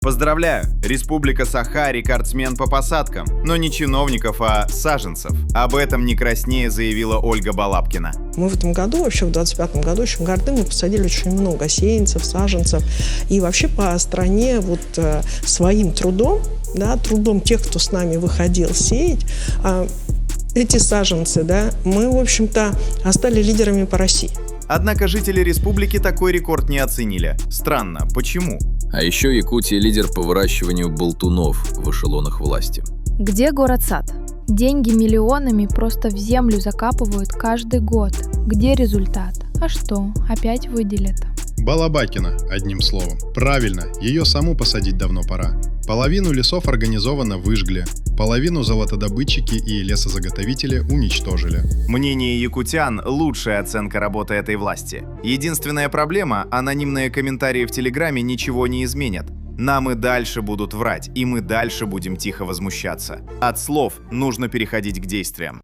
Поздравляю! Республика Саха – рекордсмен по посадкам. Но не чиновников, а саженцев. Об этом не краснее заявила Ольга Балабкина. Мы в этом году, вообще в 2025 году, очень горды, мы посадили очень много сеянцев, саженцев. И вообще по стране своим трудом, трудом тех, кто с нами выходил сеять, эти саженцы, мы, в общем-то, стали лидерами по России. Однако жители республики такой рекорд не оценили. Странно, почему? А еще Якутия лидер по выращиванию болтунов в эшелонах власти. Где город-сад? Деньги миллионами просто в землю закапывают каждый год. Где результат? А что, опять выделят? Балабакина, одним словом. Правильно, ее саму посадить давно пора. Половину лесов организованно выжгли, половину золотодобытчики и лесозаготовители уничтожили. Мнение якутян – лучшая оценка работы этой власти. Единственная проблема – анонимные комментарии в Телеграме ничего не изменят. Нам и дальше будут врать, и мы дальше будем тихо возмущаться. От слов нужно переходить к действиям.